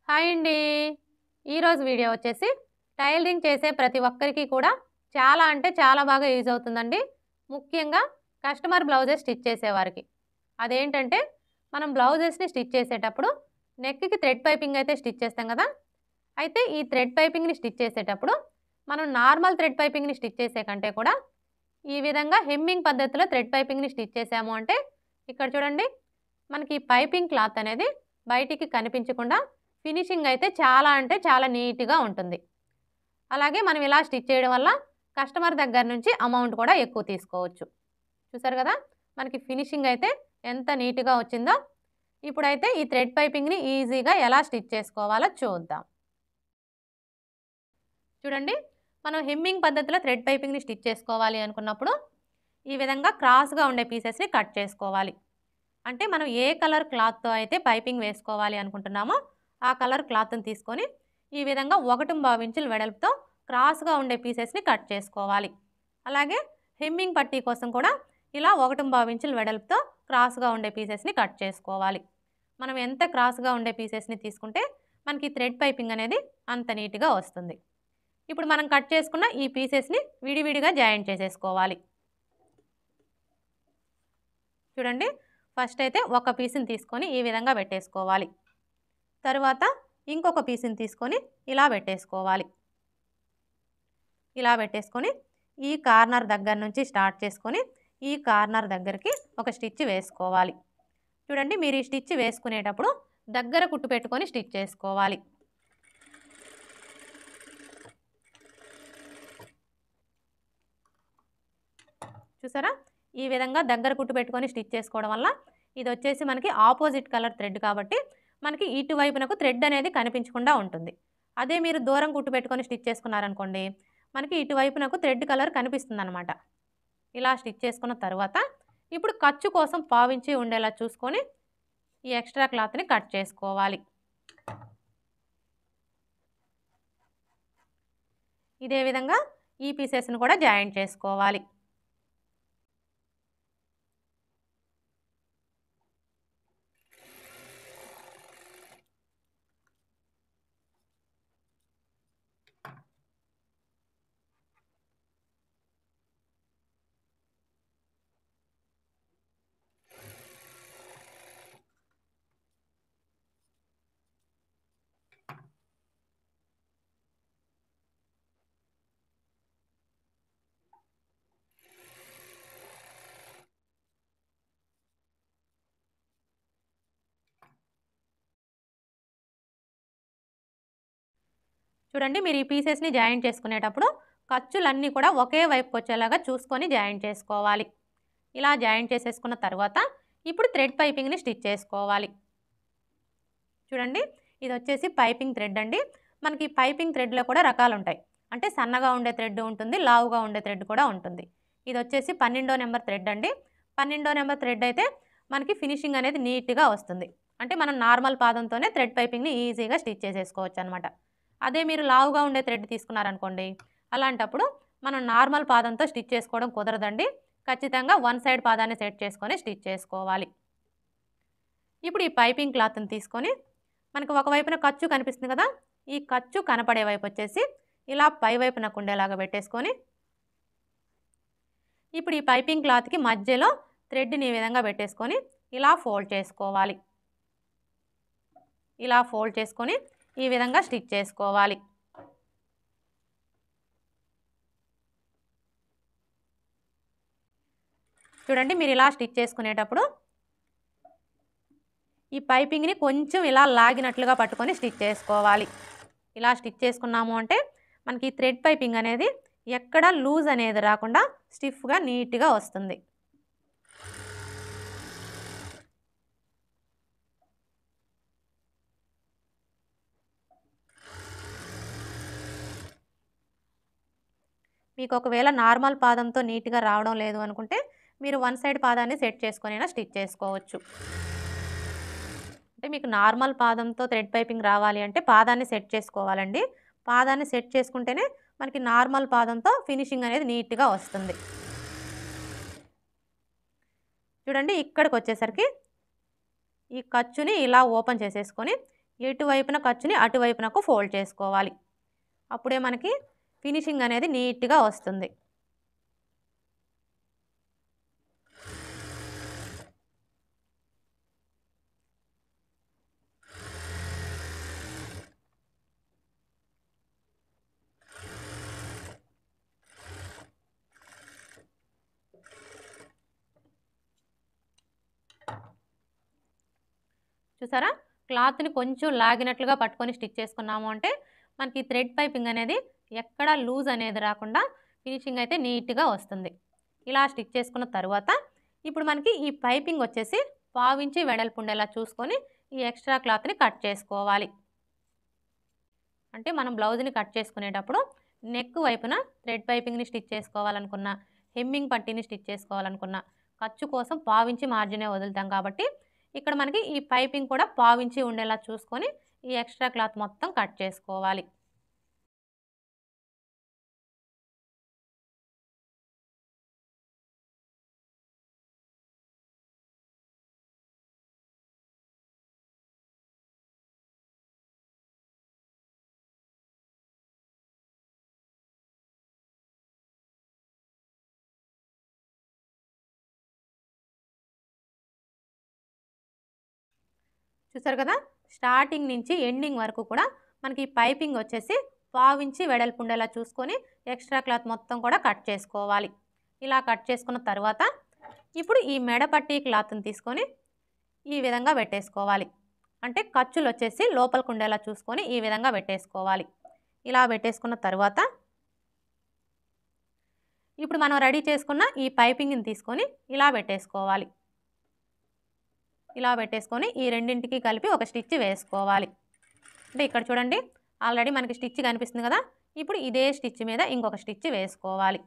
Hi అండి. ఈరోజు video వచ్చేసి టైలరింగ్ చేసే ప్రతి ఒక్కరికి కూడా చాలా అంటే చాలా బాగా యూజ్ అవుతుందండి. ముఖ్యంగా కస్టమర్ బ్లౌజెస్ స్టిచ్ చేసేవారికి. అదేంటంటే మనం బ్లౌజెస్‌ని స్టిచ్ చేసేటప్పుడు నెక్‌కి థ్రెడ్ పైపింగ్ అయితే స్టిచ్ చేస్తాం కదా! అయితే ఈ థ్రెడ్ పైపింగ్‌ని స్టిచ్ చేసేటప్పుడు మనం నార్మల్ థ్రెడ్ పైపింగ్‌ని స్టిచ్ చేసే కంటే కూడా ఈ విధంగా హెమ్మింగ్ పద్ధతిలో థ్రెడ్ పైపింగ్‌ని స్టిచ్ చేసాము అంటే ఇక్కడ చూడండి మనకి పైపింగ్ క్లాత్ అనేది బయటికి కనిపించకుండా ఫినిషింగ్ అయితే చాలా అంటే చాలా నీట్‌గా ఉంటుంది. అలాగే మనం ఇలా స్టిచ్ చేయడం వల్ల కస్టమర్ దగ్గర నుంచి అమౌంట్ కూడా ఎక్కువ తీసుకోవచ్చు. చూసారు కదా! మనకి ఫినిషింగ్ అయితే ఎంత నీట్‌గా వచ్చిందో. ఇప్పుడైతే ఈ థ్రెడ్ పైపింగ్‌ని ఈజీగా ఎలా స్టిచ్ చేసుకోవాలో చూద్దాం. చూడండి మనం హెమ్మింగ్ పద్ధతిలో థ్రెడ్ పైపింగ్‌ని స్టిచ్ చేసుకోవాలి అనుకున్నప్పుడు ఈ విధంగా క్రాస్‌గా ఉండే పీసెస్‌ని కట్ చేసుకోవాలి. అంటే మనం ఏ కలర్ క్లాత్‌తో అయితే పైపింగ్ వేసుకోవాలి అనుకుంటున్నామో ఆ కలర్ క్లాత్‌ని తీసుకొని ఈ విధంగా 1.25 ఇంచుల వెడల్పుతో క్రాస్‌గా ఉండే పీసెస్‌ని కట్ చేసుకోవాలి. అలాగే హెమ్మింగ్ పట్టీ కోసం కూడా ఇలా 1.25 ఇంచుల వెడల్పుతో క్రాస్‌గా ఉండే పీసెస్‌ని కట్ చేసుకోవాలి. మనం ఎంత క్రాస్‌గా ఉండే పీసెస్‌ని తీసుకుంటే మనకి థ్రెడ్ పైపింగ్ అనేది అంత నీట్‌గా వస్తుంది. ఇప్పుడు మనం కట్ చేసుకున్న ఈ పీసెస్‌ని విడివిడిగా జాయింట్ చేసేసుకోవాలి. చూడండి ఫస్ట్ అయితే ఒక పీస్‌ని తీసుకొని ఈ విధంగా పెట్టేసుకోవాలి. తరువాత ఇంకొక పీస్‌ని తీసుకొని ఇలా పెట్టేసుకోవాలి. ఇలా పెట్టేసుకొని ఈ కార్నర్ దగ్గర నుంచి స్టార్ట్ చేసుకొని ఈ కార్నర్ దగ్గరికి ఒక స్టిచ్ వేసుకోవాలి. చూడండి మీరు ఈ స్టిచ్ వేసుకునేటప్పుడు దగ్గర కుట్టు పెట్టుకొని స్టిచ్ చేసుకోవాలి. చూసారా ఈ విధంగా దగ్గర కుట్టు పెట్టుకొని స్టిచ్ చేసుకోవడం వల్ల ఇది వచ్చేసి మనకి ఆపోజిట్ కలర్ థ్రెడ్ కాబట్టి మనకి ఇటువైపునకు థ్రెడ్ అనేది కనిపించకుండా ఉంటుంది. అదే మీరు దూరం కుట్టు పెట్టుకొని స్టిచ్ చేసుకున్నారనుకోండి మనకి ఇటువైపునకు థ్రెడ్ కలర్ కనిపిస్తుందన్నమాట. ఇలా స్టిచ్ చేసుకున్న తర్వాత ఇప్పుడు ఖర్చు కోసం పావించి ఉండేలా చూసుకొని ఈ ఎక్స్ట్రా క్లాత్ని కట్ చేసుకోవాలి. ఇదే విధంగా ఈ పీసెస్ని కూడా జాయింట్ చేసుకోవాలి. చూడండి మీరు ఈ పీసెస్ని జాయింట్ చేసుకునేటప్పుడు ఖర్చులన్నీ కూడా ఒకే వైపుకి వచ్చేలాగా చూసుకొని జాయింట్ చేసుకోవాలి. ఇలా జాయింట్ చేసేసుకున్న తర్వాత ఇప్పుడు థ్రెడ్ పైపింగ్ని స్టిచ్ చేసుకోవాలి. చూడండి ఇది వచ్చేసి పైపింగ్ థ్రెడ్ అండి. మనకి పైపింగ్ థ్రెడ్లో కూడా రకాలు ఉంటాయి. అంటే సన్నగా ఉండే థ్రెడ్ ఉంటుంది, లావుగా ఉండే థ్రెడ్ కూడా ఉంటుంది. ఇది వచ్చేసి 12వ నెంబర్ థ్రెడ్ అండి. 12వ నెంబర్ థ్రెడ్ అయితే మనకి ఫినిషింగ్ అనేది నీట్గా వస్తుంది. అంటే మనం నార్మల్ పాదంతోనే థ్రెడ్ పైపింగ్ని ఈజీగా స్టిచ్ చేసేసుకోవచ్చు అనమాట. అదే మీరు లావుగా ఉండే థ్రెడ్ తీసుకున్నారనుకోండి అలాంటప్పుడు మనం నార్మల్ పాదంతో స్టిచ్ చేసుకోవడం కుదరదండి. ఖచ్చితంగా వన్ సైడ్ పాదాన్ని సెట్ చేసుకొని స్టిచ్ చేసుకోవాలి. ఇప్పుడు ఈ పైపింగ్ క్లాత్ని తీసుకొని మనకు ఒకవైపున ఖర్చు కనిపిస్తుంది కదా ఈ ఖర్చు కనపడే వైపు వచ్చేసి ఇలా పై వైపునకు ఉండేలాగా పెట్టేసుకొని ఇప్పుడు ఈ పైపింగ్ క్లాత్కి మధ్యలో థ్రెడ్ని ఈ విధంగా పెట్టేసుకొని ఇలా ఫోల్డ్ చేసుకోవాలి. ఇలా ఫోల్డ్ చేసుకొని ఈ విధంగా స్టిచ్ చేసుకోవాలి. చూడండి మీరు ఇలా స్టిచ్ చేసుకునేటప్పుడు ఈ పైపింగ్ని కొంచెం ఇలా లాగినట్లుగా పట్టుకొని స్టిచ్ చేసుకోవాలి. ఇలా స్టిచ్ చేసుకున్నాము అంటే మనకి థ్రెడ్ పైపింగ్ అనేది ఎక్కడ లూజ్ అనేది రాకుండా స్టిఫ్గా నీట్గా వస్తుంది. మీకు ఒకవేళ నార్మల్ పాదంతో నీట్గా రావడం లేదు అనుకుంటే మీరు వన్ సైడ్ పాదాన్ని సెట్ చేసుకొనైనా స్టిచ్ చేసుకోవచ్చు. అంటే మీకు నార్మల్ పాదంతో థ్రెడ్ పైపింగ్ రావాలి అంటే పాదాన్ని సెట్ చేసుకోవాలండి. పాదాన్ని సెట్ చేసుకుంటేనే మనకి నార్మల్ పాదంతో ఫినిషింగ్ అనేది నీట్గా వస్తుంది. చూడండి ఇక్కడికి వచ్చేసరికి ఈ ఖర్చుని ఇలా ఓపెన్ చేసేసుకొని ఎటువైపున ఖర్చుని అటువైపునకు ఫోల్డ్ చేసుకోవాలి. అప్పుడే మనకి ఫినిషింగ్ అనేది నీట్‌గా వస్తుంది. చూసారా? క్లాత్‌ని కొంచెం లాగినట్లుగా పట్టుకొని స్టిచ్ చేసుకున్నాము అంటే మనకి థ్రెడ్ పైపింగ్ అనేది ఎక్కడ లూజ్ అనేది రాకుండా ఫినిషింగ్ అయితే నీట్‌గా వస్తుంది. ఇలా స్టిచ్ చేసుకున్న తరువాత ఇప్పుడు మనకి ఈ పైపింగ్ వచ్చేసి 1/2 ఇంచి వెడల్పు ఉండేలా చూసుకొని ఈ ఎక్స్ట్రా క్లాత్‌ని కట్ చేసుకోవాలి. అంటే మనం బ్లౌజ్‌ని కట్ చేసుకునేటప్పుడు నెక్ వైపున థ్రెడ్ పైపింగ్‌ని స్టిచ్ చేసుకోవాలనుకున్నా, హెమ్మింగ్ పట్టీని స్టిచ్ చేసుకోవాలనుకున్నా, ఖర్చు కోసం 1/2 ఇంచి మార్జినే వదులుతాం కాబట్టి ఇక్కడ మనకి ఈ పైపింగ్ కూడా 1/2 ఇంచి ఉండేలా చూసుకొని ఈ ఎక్స్ట్రా క్లాత్ మొత్తం కట్ చేసుకోవాలి. చూసారు కదా? స్టార్టింగ్ నుంచి ఎండింగ్ వరకు కూడా మనకి ఈ పైపింగ్ వచ్చేసి 1/2 ఇంచి వెడల్పు ఉండేలా చూసుకొని ఎక్స్ట్రా క్లాత్ మొత్తం కూడా కట్ చేసుకోవాలి. ఇలా కట్ చేసుకున్న తర్వాత ఇప్పుడు ఈ మెడ పట్టీ క్లాత్‌ని తీసుకొని ఈ విధంగా పెట్టేసుకోవాలి. అంటే ఖర్చులు వచ్చేసి లోపలికి ఉండేలా చూసుకొని ఈ విధంగా పెట్టేసుకోవాలి. ఇలా పెట్టేసుకున్న తర్వాత ఇప్పుడు మనం రెడీ చేసుకున్న ఈ పైపింగ్‌ని తీసుకొని ఇలా పెట్టేసుకోవాలి. ఇలా పెట్టేసుకొని ఈ రెండింటికి కలిపి ఒక స్టిచ్ వేసుకోవాలి. అంటే ఇక్కడ చూడండి ఆల్రెడీ మనకి స్టిచ్ కనిపిస్తుంది కదా! ఇప్పుడు ఇదే స్టిచ్ మీద ఇంకొక స్టిచ్ వేసుకోవాలి.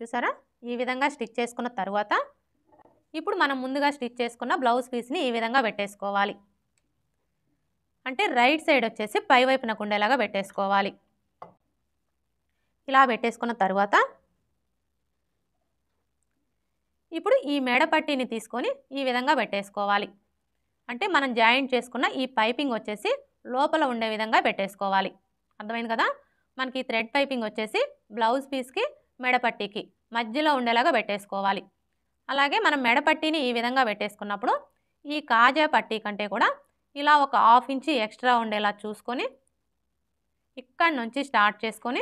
చూసారా? ఈ విధంగా స్టిచ్ చేసుకున్న తర్వాత ఇప్పుడు మనం ముందుగా స్టిచ్ చేసుకున్న బ్లౌజ్ పీస్‌ని ఈ విధంగా పెట్టేసుకోవాలి. అంటే రైట్ సైడ్ వచ్చేసి పై వైపునకు ఉండేలాగా పెట్టేసుకోవాలి. ఇలా పెట్టేసుకున్న తర్వాత ఇప్పుడు ఈ మెడ పట్టీని తీసుకొని ఈ విధంగా పెట్టేసుకోవాలి. అంటే మనం జాయింట్ చేసుకున్న ఈ పైపింగ్ వచ్చేసి లోపల ఉండే విధంగా పెట్టేసుకోవాలి. అర్థమైంది కదా? మనకి థ్రెడ్ పైపింగ్ వచ్చేసి బ్లౌజ్ పీస్‌కి, మెడ పట్టీకి మధ్యలో ఉండేలాగా పెట్టేసుకోవాలి. అలాగే మనం మెడ పట్టీని ఈ విధంగా పెట్టేసుకున్నప్పుడు ఈ కాజా పట్టీ కంటే కూడా ఇలా ఒక 1/2 ఇంచి ఎక్స్ట్రా ఉండేలా చూసుకొని ఇక్కడి నుంచి స్టార్ట్ చేసుకొని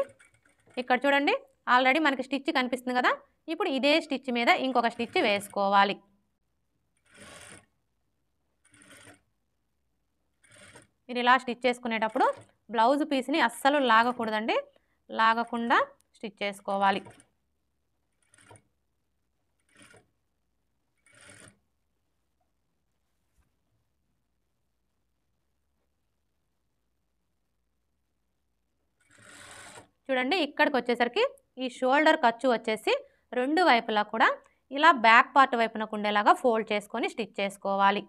ఇక్కడ చూడండి ఆల్రెడీ మనకి స్టిచ్ కనిపిస్తుంది కదా! ఇప్పుడు ఇదే స్టిచ్ మీద ఇంకొక స్టిచ్ వేసుకోవాలి. మీరు ఇలా స్టిచ్ చేసుకునేటప్పుడు బ్లౌజ్ పీస్‌ని అస్సలు లాగకూడదండి. లాగకుండా స్టిచ్ చేసుకోవాలి. చూడండి ఇక్కడికి వచ్చేసరికి ఈ షోల్డర్ ఖర్చు వచ్చేసి రెండు వైపులా కూడా ఇలా బ్యాక్ పార్ట్ వైపునకు ఉండేలాగా ఫోల్డ్ చేసుకొని స్టిచ్ చేసుకోవాలి.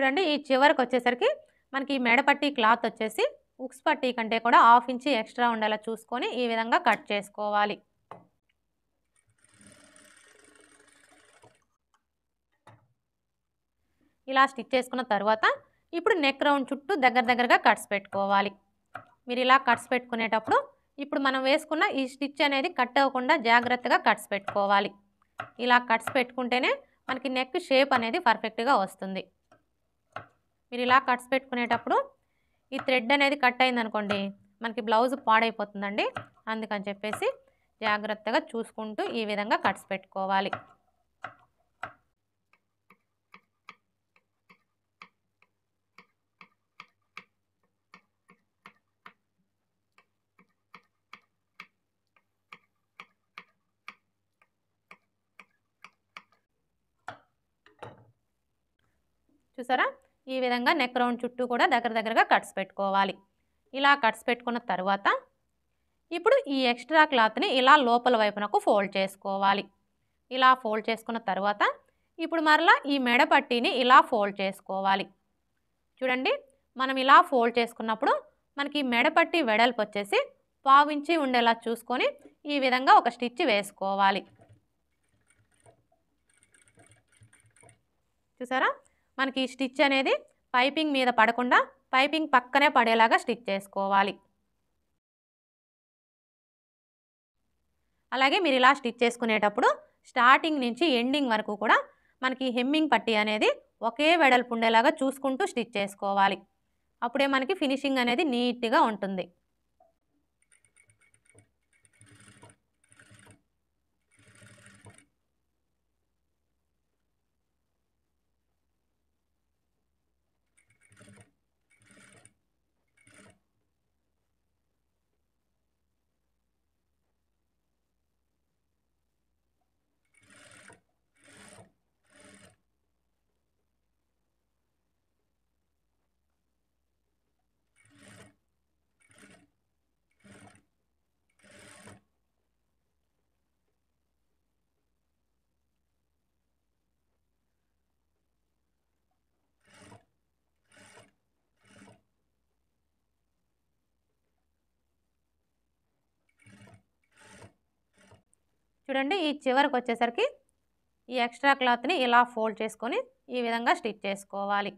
చూడండి ఈ చివరికి వచ్చేసరికి మనకి ఈ మెడపట్టి క్లాత్ వచ్చేసి ఉక్స్ పట్టీ కంటే కూడా 1/2 ఇంచ్ ఎక్స్ట్రా ఉండేలా చూసుకొని ఈ విధంగా కట్ చేసుకోవాలి. ఇలా స్టిచ్ చేసుకున్న తర్వాత ఇప్పుడు నెక్ రౌండ్ చుట్టూ దగ్గరగా కట్స్ పెట్టుకోవాలి. మీరు ఇలా కట్స్ పెట్టుకునేటప్పుడు ఇప్పుడు మనం వేసుకున్న ఈ స్టిచ్ అనేది కట్ అవ్వకుండా జాగ్రత్తగా కట్స్ పెట్టుకోవాలి. ఇలా కట్స్ పెట్టుకుంటేనే మనకి నెక్ షేప్ అనేది పర్ఫెక్ట్గా వస్తుంది. మీరు ఇలా కట్స్ పెట్టుకునేటప్పుడు ఈ థ్రెడ్ అనేది కట్ అయిందనుకోండి మనకి బ్లౌజ్ పాడైపోతుందండి. అందుకని చెప్పేసి జాగ్రత్తగా చూసుకుంటూ ఈ విధంగా కట్స్ పెట్టుకోవాలి. చూసారా ఈ విధంగా నెక్ రౌండ్ చుట్టూ కూడా దగ్గరగా కట్స్ పెట్టుకోవాలి. ఇలా కట్స్ పెట్టుకున్న తర్వాత ఇప్పుడు ఈ ఎక్స్ట్రా క్లాత్ని ఇలా లోపల వైపునకు ఫోల్డ్ చేసుకోవాలి. ఇలా ఫోల్డ్ చేసుకున్న తర్వాత ఇప్పుడు మరలా ఈ మెడ పట్టీని ఇలా ఫోల్డ్ చేసుకోవాలి. చూడండి మనం ఇలా ఫోల్డ్ చేసుకున్నప్పుడు మనకి మెడ పట్టీ వెడల్పు వచ్చేసి 1/2 ఇంచ్ ఉండేలా చూసుకొని ఈ విధంగా ఒక స్టిచ్ వేసుకోవాలి. చూసారా మనకి ఈ స్టిచ్ అనేది పైపింగ్ మీద పడకుండా పైపింగ్ పక్కనే పడేలాగా స్టిచ్ చేసుకోవాలి. అలాగే మీరు ఇలా స్టిచ్ చేసుకునేటప్పుడు స్టార్టింగ్ నుంచి ఎండింగ్ వరకు కూడా మనకి హెమ్మింగ్ పట్టీ అనేది ఒకే వెడల్పు ఉండేలాగా చూసుకుంటూ స్టిచ్ చేసుకోవాలి. అప్పుడే మనకి ఫినిషింగ్ అనేది నీట్గా ఉంటుంది. చూడండి ఈ చివరికి వచ్చేసరికి ఈ ఎక్స్ట్రా క్లాత్ని ఇలా ఫోల్డ్ చేసుకొని ఈ విధంగా స్టిచ్ చేసుకోవాలి.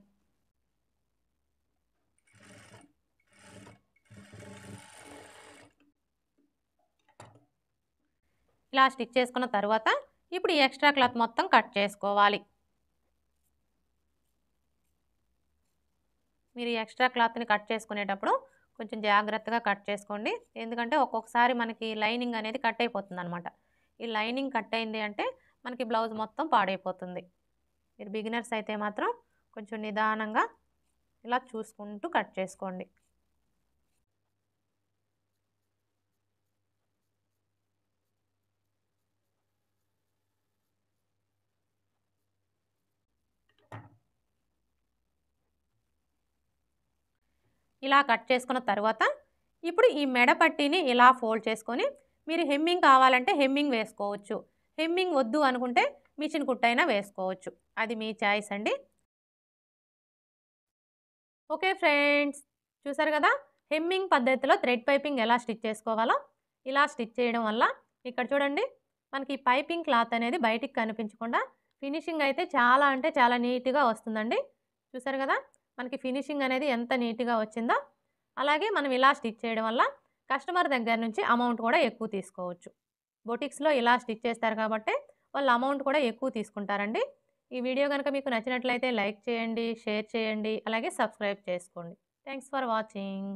ఇలా స్టిచ్ చేసుకున్న తర్వాత ఇప్పుడు ఈ ఎక్స్ట్రా క్లాత్ మొత్తం కట్ చేసుకోవాలి. మీరు ఈ ఎక్స్ట్రా క్లాత్ని కట్ చేసుకునేటప్పుడు కొంచెం జాగ్రత్తగా కట్ చేసుకోండి. ఎందుకంటే ఒక్కొక్కసారి మనకి లైనింగ్ అనేది కట్ అయిపోతుంది అనమాట. ఈ లైనింగ్ కట్ అయింది అంటే మనకి బ్లౌజ్ మొత్తం పాడైపోతుంది. మీరు బిగినర్స్ అయితే మాత్రం కొంచెం నిదానంగా ఇలా చూసుకుంటూ కట్ చేసుకోండి. ఇలా కట్ చేసుకున్న తర్వాత ఇప్పుడు ఈ మెడ పట్టీని ఇలా ఫోల్డ్ చేసుకొని మీరు హెమ్మింగ్ కావాలంటే హెమ్మింగ్ వేసుకోవచ్చు. హెమ్మింగ్ వద్దు అనుకుంటే మిషన్ కుట్టైనా వేసుకోవచ్చు. అది మీ చాయిస్ అండి. ఓకే ఫ్రెండ్స్, చూసారు కదా హెమ్మింగ్ పద్ధతిలో థ్రెడ్ పైపింగ్ ఎలా స్టిచ్ చేసుకోవాలో. ఇలా స్టిచ్ చేయడం వల్ల ఇక్కడ చూడండి మనకి పైపింగ్ క్లాత్ అనేది బయటికి కనిపించకుండా ఫినిషింగ్ అయితే చాలా అంటే చాలా నీట్గా వస్తుందండి. చూసారు కదా మనకి ఫినిషింగ్ అనేది ఎంత నీట్గా వచ్చిందో. అలాగే మనం ఇలా స్టిచ్ చేయడం వల్ల కస్టమర్ దగ్గర నుంచి అమౌంట్ కూడా ఎక్కువ తీసుకోవచ్చు. బొటిక్స్లో ఇలా స్టిచ్ చేస్తారు కాబట్టి వాళ్ళు అమౌంట్ కూడా ఎక్కువ తీసుకుంటారండి. ఈ వీడియో కనుక మీకు నచ్చినట్లయితే లైక్ చేయండి, షేర్ చేయండి, అలాగే సబ్స్క్రైబ్ చేసుకోండి. Thanks for watching.